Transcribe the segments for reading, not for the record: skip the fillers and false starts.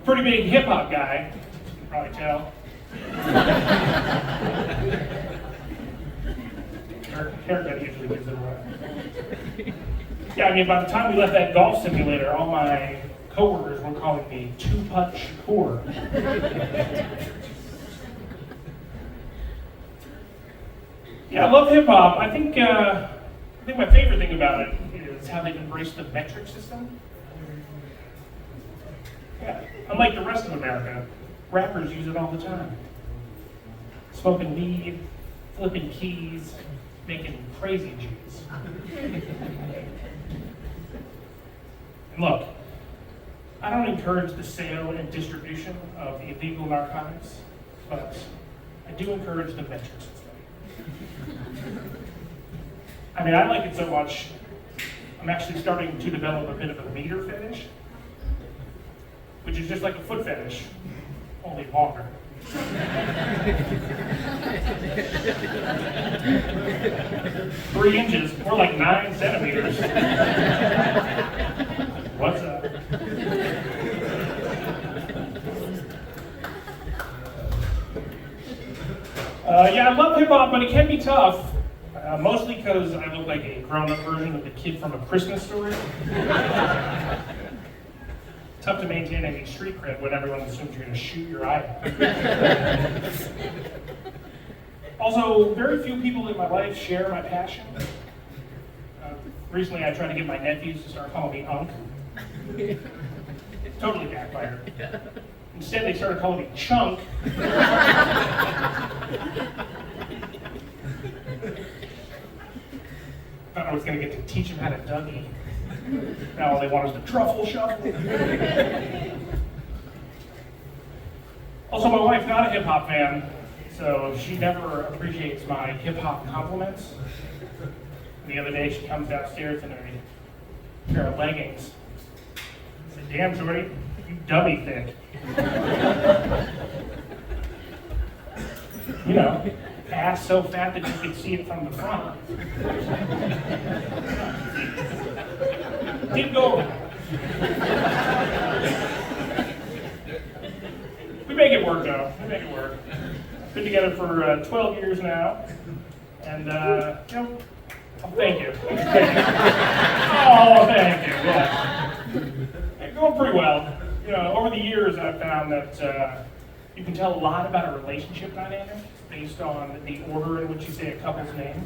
pretty big hip hop guy, you can probably tell. Haircut usually gives it away. Yeah, I mean, by the time we left that golf simulator, all my coworkers were calling me Two-Putt Shakur. Yeah, I love hip hop. I think my favorite thing about it is how they've embraced the metric system. Yeah, unlike the rest of America, rappers use it all the time. Smoking weed, flipping keys, making crazy G's. And look, I don't encourage the sale and distribution of illegal narcotics, but I do encourage the metric system. I mean, I like it so much, I'm actually starting to develop a bit of a meter fetish, which is just like a foot fetish, only longer. 3 inches, more like 9 centimeters. What's up? Yeah, I love hip hop, but it can be tough. Mostly because I look like a grown-up version of the kid from A Christmas Story. Tough to maintain any street cred when everyone assumes you're going to shoot your eye out. Also, very few people in my life share my passion. Recently, I tried to get my nephews to start calling me Unc. Totally backfired. Instead, they started calling me Chunk. I thought I was going to get to teach them how to Dougie. Now all they want is the truffle shuffle. Also, my wife's not a hip-hop fan, so she never appreciates my hip-hop compliments. The other day, she comes downstairs in a pair of leggings. I said, "Damn, shorty, you dummy thick." You know, ass so fat that you could see it from the front. Didn't go over. We make it work, though. We make it work. Been together for 12 years now, and you know, oh, thank you. Oh, thank you. Yeah, it's going pretty well. You know, over the years, I've found that you can tell a lot about a relationship dynamic based on the order in which you say a couple's name.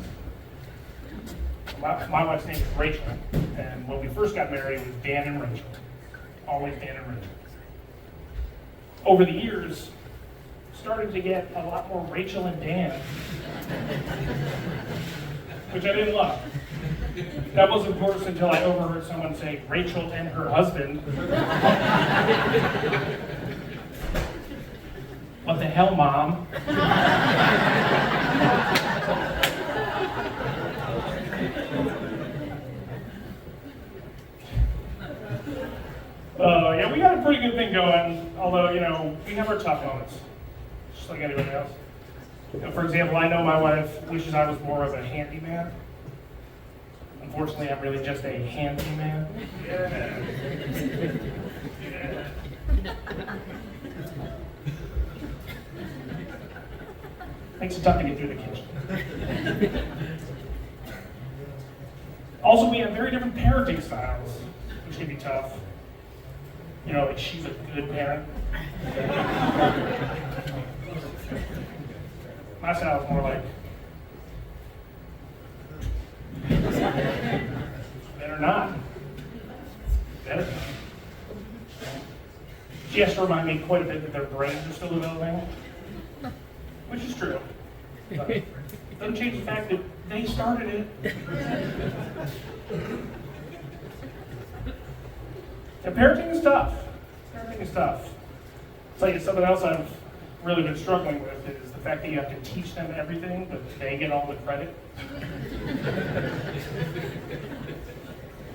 My wife's name is Rachel, and when we first got married, it was Dan and Rachel. Always Dan and Rachel. Over the years, started to get a lot more Rachel and Dan, which I didn't love. That wasn't worse until I overheard someone say Rachel and her husband. What the hell, Mom? Yeah, we got a pretty good thing going, although, you know, we have our tough moments, just like anybody else. You know, for example, I know my wife wishes I was more of a handyman. Unfortunately, I'm really just a handyman. Yeah. Yeah. Makes it tough to get through the kitchen. Also, we have very different parenting styles, which can be tough. You know, like she's a good parent. My style is more like, better not. Better not. She has to remind me quite a bit that their brains are still developing, which is true. But it doesn't change the fact that they started it. And parenting is tough. Parenting is tough. I'll tell you something else I've really been struggling with is the fact that you have to teach them everything, but they get all the credit.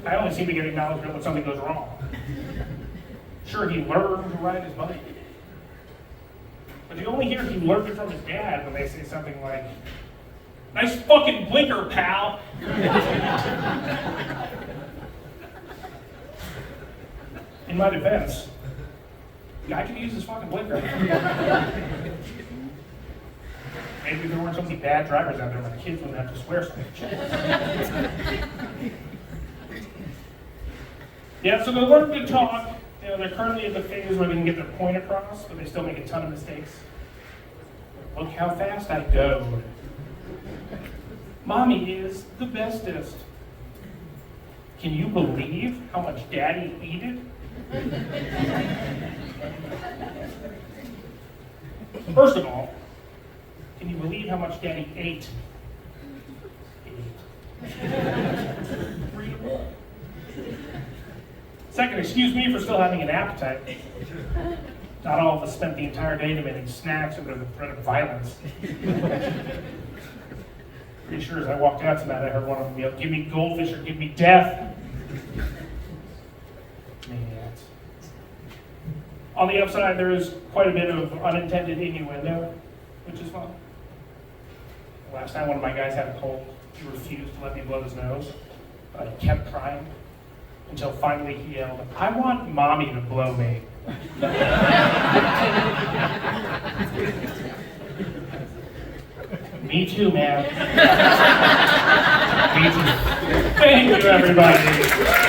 I only seem to get acknowledgement when something goes wrong. Sure, he learned to ride his bike. But you only hear he learned it from his dad when they say something like, "Nice fucking blinker, pal." In my defense, Guy could use his fucking blinker. Maybe there weren't so many bad drivers out there, my kids wouldn't have to swear so much. Yeah, so they learn to talk. You know, they're currently at the phase where they can get their point across, but they still make a ton of mistakes. Look how fast I go. Mommy is the bestest. Can you believe how much Daddy eated? First of all, can you believe how much Daddy ate? Second, excuse me for still having an appetite. Not all of us spent the entire day demanding snacks under the threat of violence. Pretty sure as I walked out tonight, I heard one of them yell, "Give me goldfish or give me death." Maniacs. On the upside, there is quite a bit of unintended innuendo, which is fun. Last time one of my guys had a cold, he refused to let me blow his nose, but I kept trying until finally he yelled, "I want Mommy to blow me." Me too, man. Me too. Thank you, everybody.